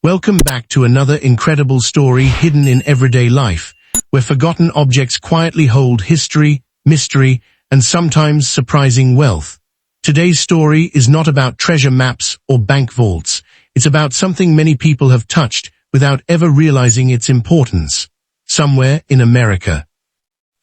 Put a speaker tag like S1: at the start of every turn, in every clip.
S1: Welcome back to another incredible story hidden in everyday life, where forgotten objects quietly hold history, mystery, and sometimes surprising wealth. Today's story is not about treasure maps or bank vaults. It's about something many people have touched without ever realizing its importance. Somewhere in America.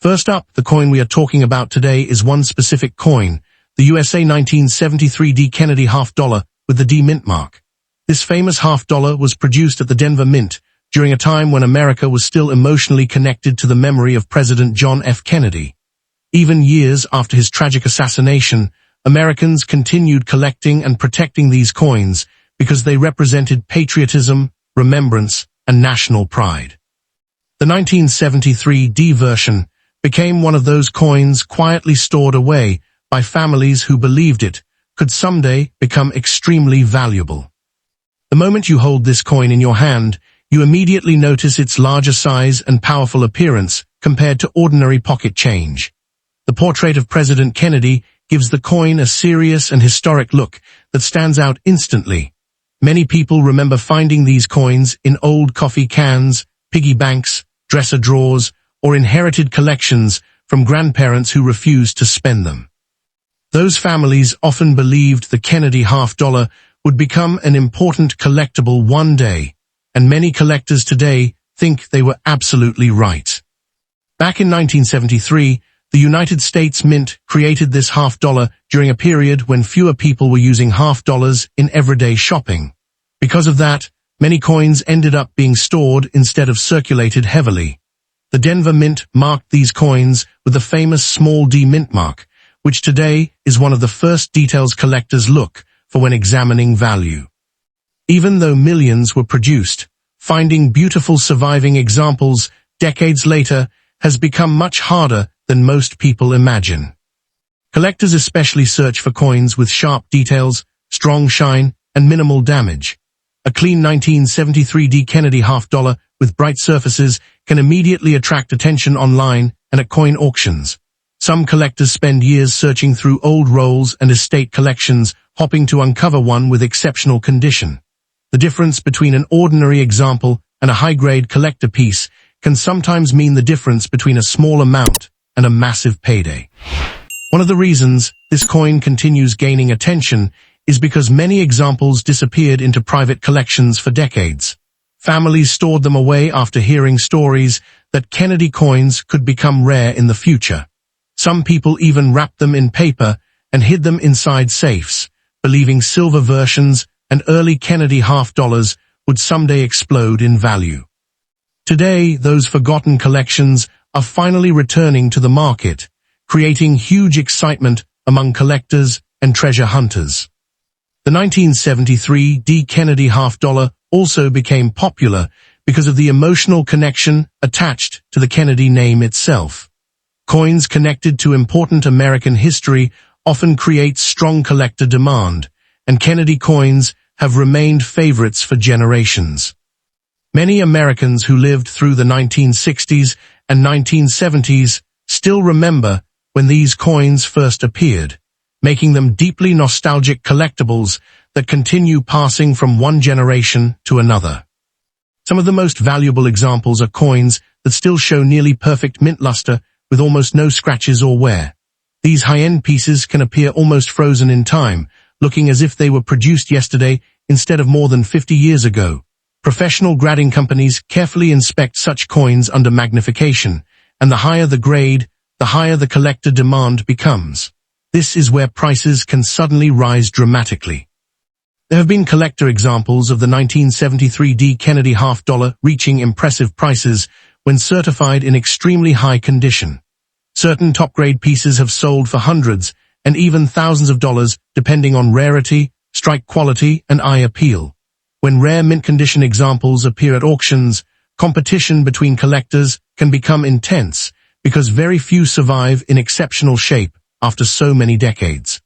S1: First up, the coin we are talking about today is one specific coin, the USA 1973 D. Kennedy half-dollar with the D mint mark. This famous half-dollar was produced at the Denver Mint during a time when America was still emotionally connected to the memory of President John F. Kennedy. Even years after his tragic assassination, Americans continued collecting and protecting these coins because they represented patriotism, remembrance, and national pride. The 1973 D version became one of those coins quietly stored away by families who believed it could someday become extremely valuable. The moment you hold this coin in your hand, you immediately notice its larger size and powerful appearance compared to ordinary pocket change. The portrait of President Kennedy gives the coin a serious and historic look that stands out instantly. Many people remember finding these coins in old coffee cans, piggy banks, dresser drawers, or inherited collections from grandparents who refused to spend them. Those families often believed the Kennedy half-dollar would become an important collectible one day, and many collectors today think they were absolutely right. Back in 1973, the United States Mint created this half-dollar during a period when fewer people were using half-dollars in everyday shopping. Because of that, many coins ended up being stored instead of circulated heavily. The Denver Mint marked these coins with the famous small D mint mark, which today is one of the first details collectors look for when examining value. Even though millions were produced, finding beautiful surviving examples decades later has become much harder than most people imagine. Collectors especially search for coins with sharp details, strong shine, and minimal damage. A clean 1973 D. Kennedy half-dollar with bright surfaces can immediately attract attention online and at coin auctions. Some collectors spend years searching through old rolls and estate collections, hoping to uncover one with exceptional condition. The difference between an ordinary example and a high-grade collector piece can sometimes mean the difference between a small amount and a massive payday. One of the reasons this coin continues gaining attention is because many examples disappeared into private collections for decades. Families stored them away after hearing stories that Kennedy coins could become rare in the future. Some people even wrapped them in paper and hid them inside safes, believing silver versions and early Kennedy half-dollars would someday explode in value. Today, those forgotten collections are finally returning to the market, creating huge excitement among collectors and treasure hunters. The 1973 D. Kennedy half-dollar also became popular because of the emotional connection attached to the Kennedy name itself. Coins connected to important American history often create strong collector demand, and Kennedy coins have remained favorites for generations. Many Americans who lived through the 1960s and 1970s still remember when these coins first appeared, making them deeply nostalgic collectibles that continue passing from one generation to another. Some of the most valuable examples are coins that still show nearly perfect mint luster with almost no scratches or wear. These high-end pieces can appear almost frozen in time, looking as if they were produced yesterday instead of more than 50 years ago. Professional grading companies carefully inspect such coins under magnification, and the higher the grade, the higher the collector demand becomes. This is where prices can suddenly rise dramatically. There have been collector examples of the 1973 D. Kennedy half-dollar reaching impressive prices when certified in extremely high condition. Certain top-grade pieces have sold for hundreds and even thousands of dollars depending on rarity, strike quality, and eye appeal. When rare mint-condition examples appear at auctions, competition between collectors can become intense because very few survive in exceptional shape after so many decades.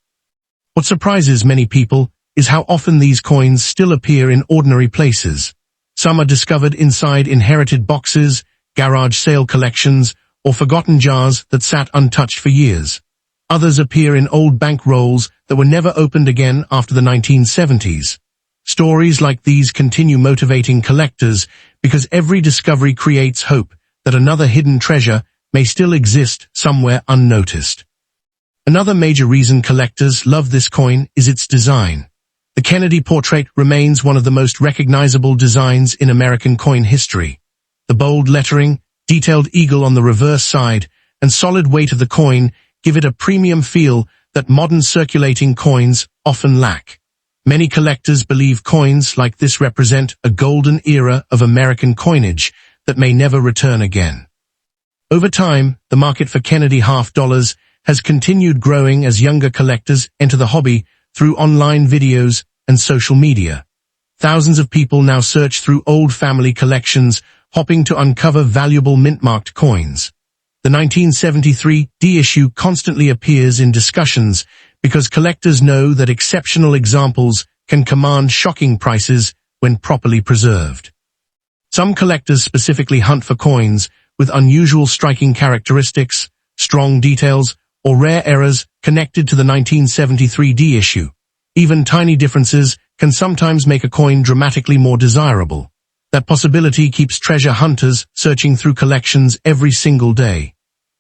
S1: What surprises many people is how often these coins still appear in ordinary places. Some are discovered inside inherited boxes, garage sale collections, or forgotten jars that sat untouched for years. Others appear in old bank rolls that were never opened again after the 1970s. Stories like these continue motivating collectors because every discovery creates hope that another hidden treasure may still exist somewhere unnoticed. Another major reason collectors love this coin is its design. The Kennedy portrait remains one of the most recognizable designs in American coin history. The bold lettering, detailed eagle on the reverse side, and solid weight of the coin give it a premium feel that modern circulating coins often lack. Many collectors believe coins like this represent a golden era of American coinage that may never return again. Over time, the market for Kennedy half dollars has continued growing as younger collectors enter the hobby through online videos and social media. Thousands of people now search through old family collections, hoping to uncover valuable mint-marked coins. The 1973 D issue constantly appears in discussions because collectors know that exceptional examples can command shocking prices when properly preserved. Some collectors specifically hunt for coins with unusual striking characteristics, strong details, or rare errors connected to the 1973 D issue. Even tiny differences can sometimes make a coin dramatically more desirable. That possibility keeps treasure hunters searching through collections every single day.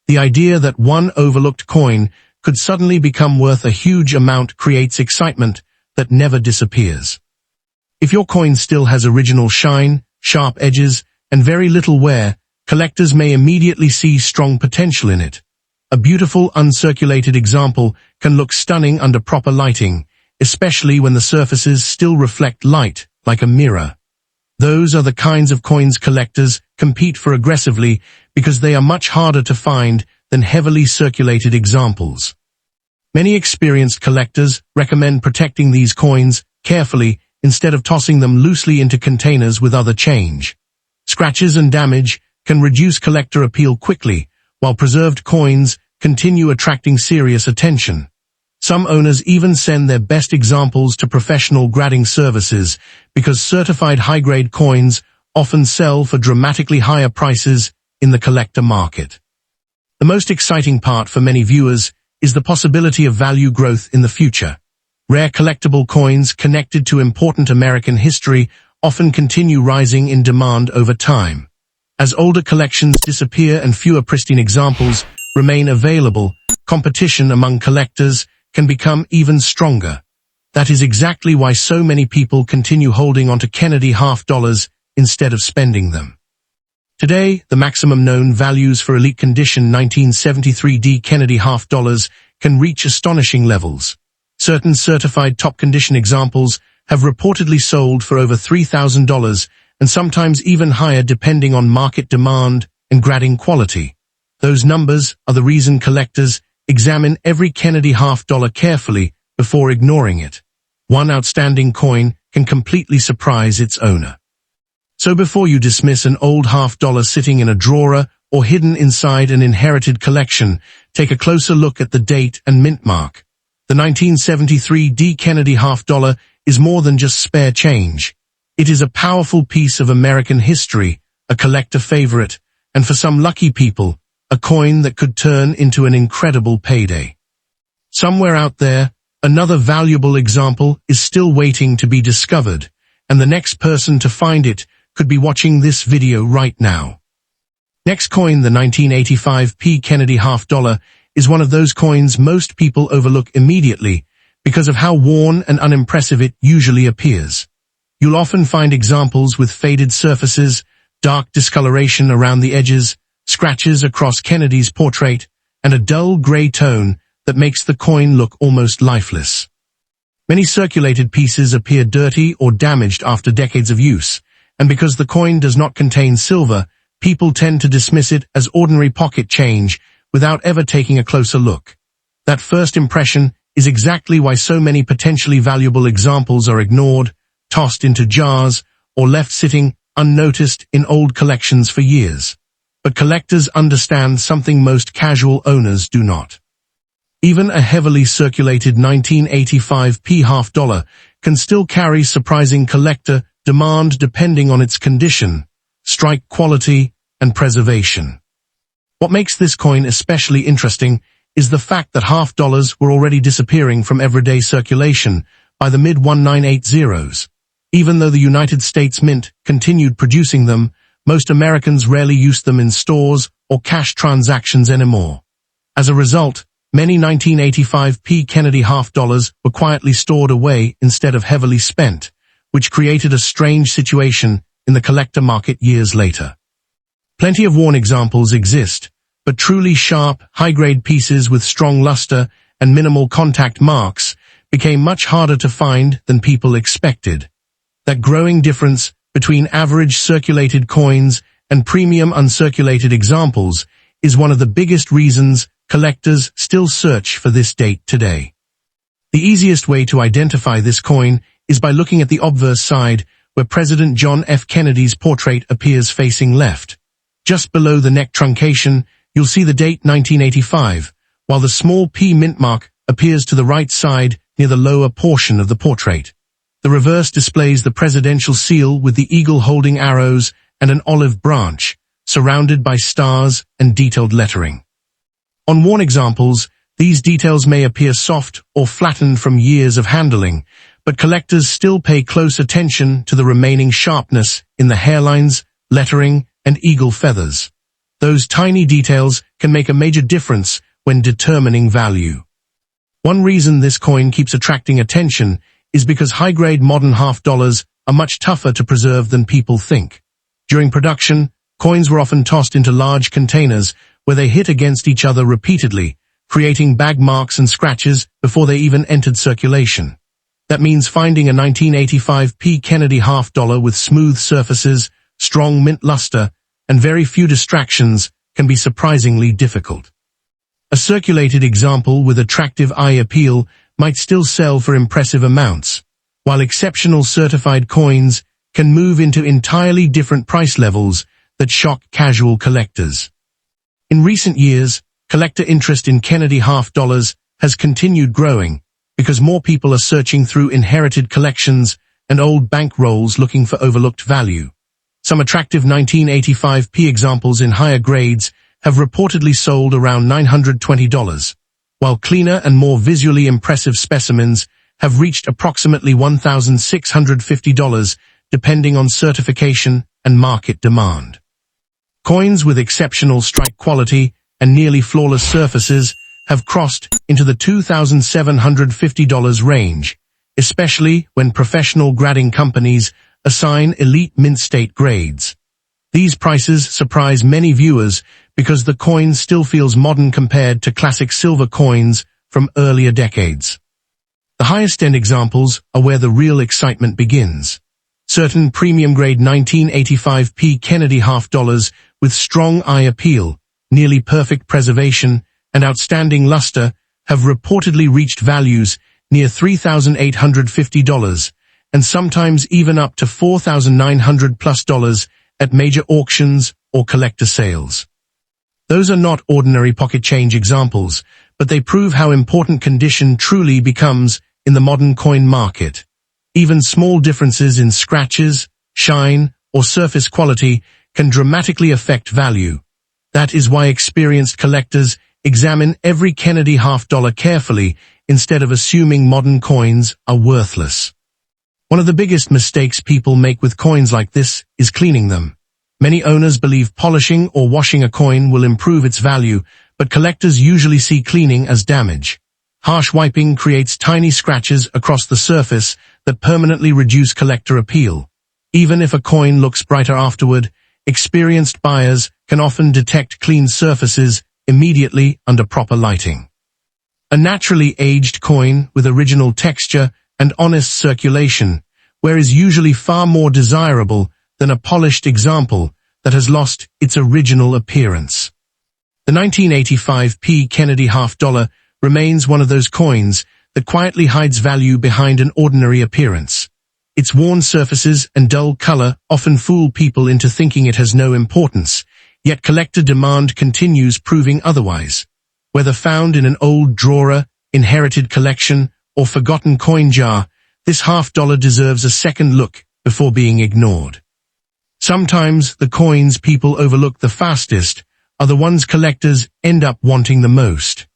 S1: The idea that one overlooked coin could suddenly become worth a huge amount creates excitement that never disappears. If your coin still has original shine, sharp edges, and very little wear, collectors may immediately see strong potential in it. A beautiful uncirculated example can look stunning under proper lighting, especially when the surfaces still reflect light like a mirror. Those are the kinds of coins collectors compete for aggressively because they are much harder to find than heavily circulated examples. Many experienced collectors recommend protecting these coins carefully instead of tossing them loosely into containers with other change. Scratches and damage can reduce collector appeal quickly, while preserved coins continue attracting serious attention. Some owners even send their best examples to professional grading services because certified high-grade coins often sell for dramatically higher prices in the collector market. The most exciting part for many viewers is the possibility of value growth in the future. Rare collectible coins connected to important American history often continue rising in demand over time. As older collections disappear and fewer pristine examples remain available, competition among collectors can become even stronger. That is exactly why so many people continue holding onto Kennedy half dollars instead of spending them. Today, the maximum known values for elite condition 1973 D Kennedy half dollars can reach astonishing levels. Certain certified top condition examples have reportedly sold for over $3,000 and sometimes even higher depending on market demand and grading quality. Those numbers are the reason collectors examine every Kennedy half dollar carefully before ignoring it. One outstanding coin can completely surprise its owner. So before you dismiss an old half dollar sitting in a drawer or hidden inside an inherited collection, take a closer look at the date and mint mark. The 1973 D Kennedy half dollar is more than just spare change. It is a powerful piece of American history, a collector favorite, and for some lucky people, a coin that could turn into an incredible payday. Somewhere out there, another valuable example is still waiting to be discovered, and the next person to find it could be watching this video right now. Next coin, the 1985 P Kennedy half dollar, is one of those coins most people overlook immediately because of how worn and unimpressive it usually appears. You'll often find examples with faded surfaces, dark discoloration around the edges, scratches across Kennedy's portrait, and a dull gray tone that makes the coin look almost lifeless. Many circulated pieces appear dirty or damaged after decades of use, and because the coin does not contain silver, people tend to dismiss it as ordinary pocket change without ever taking a closer look. That first impression is exactly why so many potentially valuable examples are ignored, tossed into jars, or left sitting unnoticed in old collections for years. But collectors understand something most casual owners do not. Even a heavily circulated 1985 P half dollar can still carry surprising collector demand depending on its condition, strike quality, and preservation. What makes this coin especially interesting is the fact that half dollars were already disappearing from everyday circulation by the mid-1980s. Even though the United States Mint continued producing them, most Americans rarely used them in stores or cash transactions anymore. As a result, many 1985 P. Kennedy half-dollars were quietly stored away instead of heavily spent, which created a strange situation in the collector market years later. Plenty of worn examples exist, but truly sharp, high-grade pieces with strong luster and minimal contact marks became much harder to find than people expected. That growing difference between average circulated coins and premium uncirculated examples is one of the biggest reasons collectors still search for this date today. The easiest way to identify this coin is by looking at the obverse side, where President John F. Kennedy's portrait appears facing left. Just below the neck truncation, you'll see the date 1985, while the small P mint mark appears to the right side near the lower portion of the portrait. The reverse displays the presidential seal with the eagle holding arrows and an olive branch, surrounded by stars and detailed lettering. On worn examples, these details may appear soft or flattened from years of handling, but collectors still pay close attention to the remaining sharpness in the hairlines, lettering, and eagle feathers. Those tiny details can make a major difference when determining value. One reason this coin keeps attracting attention is because high-grade modern half-dollars are much tougher to preserve than people think. During production, coins were often tossed into large containers where they hit against each other repeatedly, creating bag marks and scratches before they even entered circulation. That means finding a 1985 P. Kennedy half-dollar with smooth surfaces, strong mint luster, and very few distractions can be surprisingly difficult. A circulated example with attractive eye appeal might still sell for impressive amounts, while exceptional certified coins can move into entirely different price levels that shock casual collectors. In recent years, collector interest in Kennedy half-dollars has continued growing because more people are searching through inherited collections and old bank rolls looking for overlooked value. Some attractive 1985 P examples in higher grades have reportedly sold around $920, while cleaner and more visually impressive specimens have reached approximately $1,650 depending on certification and market demand. Coins with exceptional strike quality and nearly flawless surfaces have crossed into the $2,750 range, especially when professional grading companies assign elite mint state grades. These prices surprise many viewers because the coin still feels modern compared to classic silver coins from earlier decades. The highest-end examples are where the real excitement begins. Certain premium-grade 1985 P. Kennedy half-dollars with strong eye appeal, nearly perfect preservation, and outstanding luster have reportedly reached values near $3,850 and sometimes even up to $4,900+ at major auctions or collector sales. Those are not ordinary pocket change examples, but they prove how important condition truly becomes in the modern coin market. Even small differences in scratches, shine, or surface quality can dramatically affect value. That is why experienced collectors examine every Kennedy half-dollar carefully instead of assuming modern coins are worthless. One of the biggest mistakes people make with coins like this is cleaning them. Many owners believe polishing or washing a coin will improve its value, but collectors usually see cleaning as damage. Harsh wiping creates tiny scratches across the surface that permanently reduce collector appeal. Even if a coin looks brighter afterward, experienced buyers can often detect clean surfaces immediately under proper lighting. A naturally aged coin with original texture and honest circulation, is usually far more desirable than a polished example that has lost its original appearance. The 1985 P. Kennedy half-dollar remains one of those coins that quietly hides value behind an ordinary appearance. Its worn surfaces and dull color often fool people into thinking it has no importance, yet collector demand continues proving otherwise. Whether found in an old drawer, inherited collection, or forgotten coin jar, this half-dollar deserves a second look before being ignored. Sometimes the coins people overlook the fastest are the ones collectors end up wanting the most.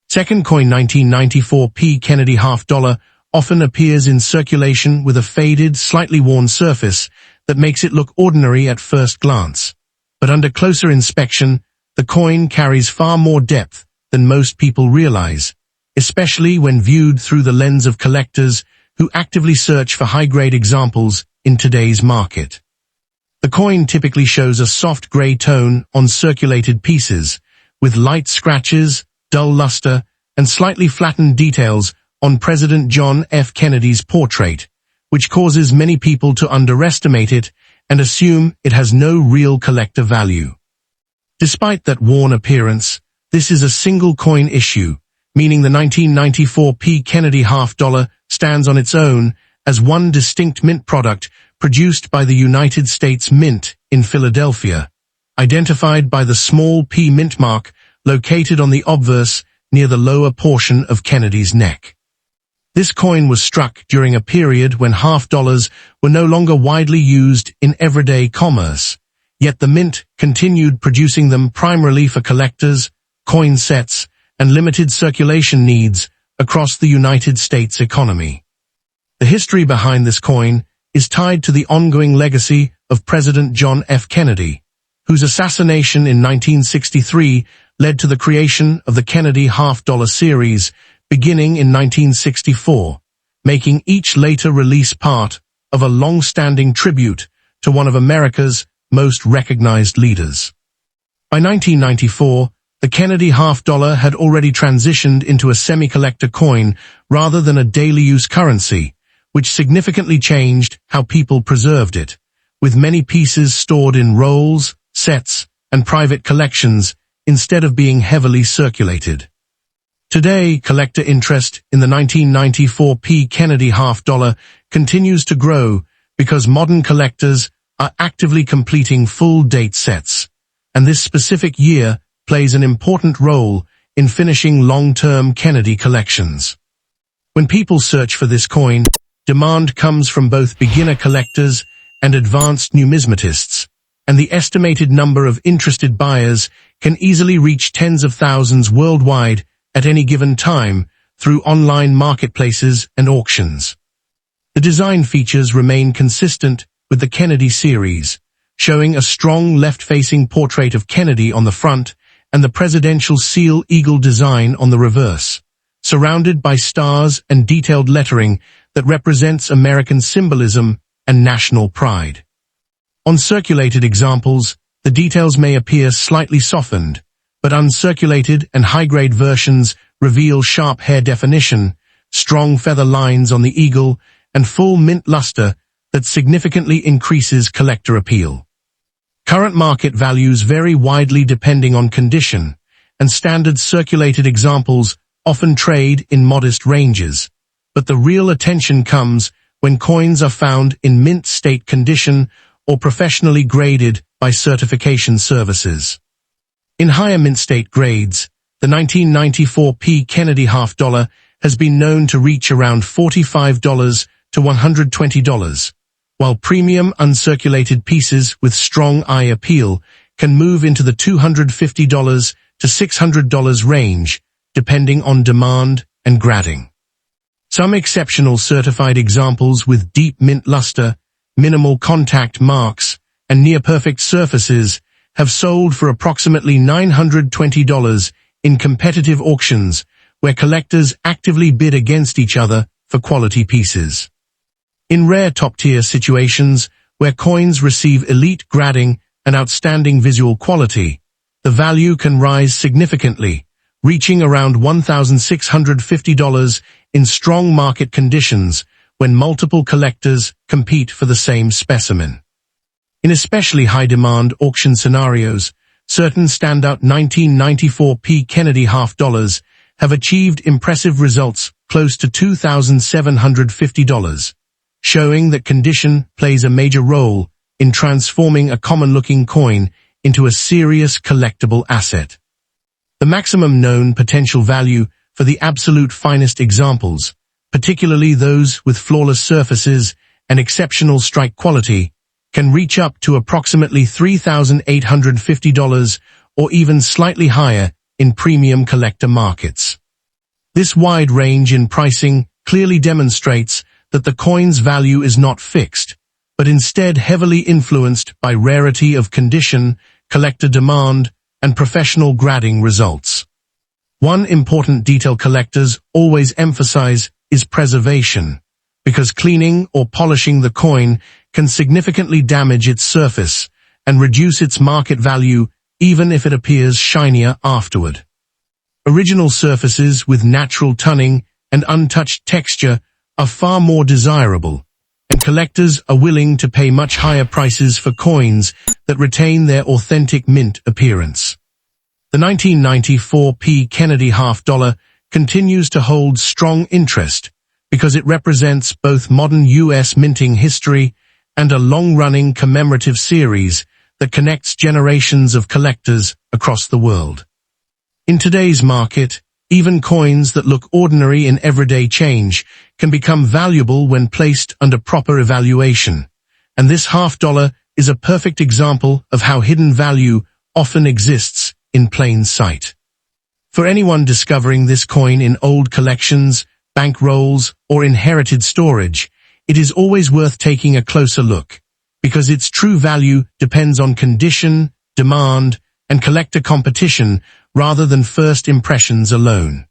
S1: Second coin 1994 P. Kennedy half-dollar often appears in circulation with a faded, slightly worn surface that makes it look ordinary at first glance. But under closer inspection, the coin carries far more depth than most people realize, especially when viewed through the lens of collectors who actively search for high-grade examples in today's market. The coin typically shows a soft gray tone on circulated pieces, with light scratches, dull luster, and slightly flattened details on President John F. Kennedy's portrait, which causes many people to underestimate it and assume it has no real collector value. Despite that worn appearance, this is a single coin issue, meaning the 1994 P. Kennedy half-dollar stands on its own as one distinct mint product produced by the United States Mint in Philadelphia, identified by the small P mint mark located on the obverse near the lower portion of Kennedy's neck. This coin was struck during a period when half-dollars were no longer widely used in everyday commerce, yet the mint continued producing them primarily for collectors, coin sets, and limited circulation needs across the United States economy. The history behind this coin is tied to the ongoing legacy of President John F. Kennedy, whose assassination in 1963 led to the creation of the Kennedy half-dollar series, beginning in 1964, making each later release part of a long-standing tribute to one of America's most recognized leaders. By 1994, the Kennedy half-dollar had already transitioned into a semi-collector coin rather than a daily-use currency, which significantly changed how people preserved it, with many pieces stored in rolls, sets, and private collections instead of being heavily circulated. Today, collector interest in the 1994 P. Kennedy half-dollar continues to grow because modern collectors are actively completing full date sets, and this specific year plays an important role in finishing long-term Kennedy collections. When people search for this coin, demand comes from both beginner collectors and advanced numismatists, and the estimated number of interested buyers can easily reach tens of thousands worldwide at any given time through online marketplaces and auctions. The design features remain consistent with the Kennedy series, showing a strong left-facing portrait of Kennedy on the front and the presidential seal eagle design on the reverse, surrounded by stars and detailed lettering that represents American symbolism and national pride. On circulated examples, the details may appear slightly softened, but uncirculated and high-grade versions reveal sharp hair definition, strong feather lines on the eagle, and full mint luster that significantly increases collector appeal. Current market values vary widely depending on condition, and standard circulated examples often trade in modest ranges, but the real attention comes when coins are found in mint state condition or professionally graded by certification services. In higher mint state grades, the 1994 P. Kennedy half-dollar has been known to reach around $45 to $120, while premium uncirculated pieces with strong eye appeal can move into the $250 to $600 range, depending on demand and grading. Some exceptional certified examples with deep mint luster, minimal contact marks, and near-perfect surfaces have sold for approximately $920 in competitive auctions where collectors actively bid against each other for quality pieces. In rare top-tier situations where coins receive elite grading and outstanding visual quality, the value can rise significantly, reaching around $1,650 in strong market conditions when multiple collectors compete for the same specimen. In especially high-demand auction scenarios, certain standout 1994 P. Kennedy half-dollars have achieved impressive results close to $2,750, showing that condition plays a major role in transforming a common-looking coin into a serious collectible asset. The maximum known potential value for the absolute finest examples, particularly those with flawless surfaces and exceptional strike quality, can reach up to approximately $3,850 or even slightly higher in premium collector markets. This wide range in pricing clearly demonstrates that the coin's value is not fixed, but instead heavily influenced by rarity of condition, collector demand, and professional grading results. One important detail collectors always emphasize is preservation, because cleaning or polishing the coin can significantly damage its surface and reduce its market value even if it appears shinier afterward. Original surfaces with natural toning and untouched texture are far more desirable, and collectors are willing to pay much higher prices for coins that retain their authentic mint appearance. The 1994 P. Kennedy half-dollar continues to hold strong interest because it represents both modern U.S. minting history and a long-running commemorative series that connects generations of collectors across the world. In today's market, even coins that look ordinary in everyday change can become valuable when placed under proper evaluation, and this half-dollar is a perfect example of how hidden value often exists in plain sight. For anyone discovering this coin in old collections, bank rolls, or inherited storage, it is always worth taking a closer look, because its true value depends on condition, demand, and collector competition rather than first impressions alone.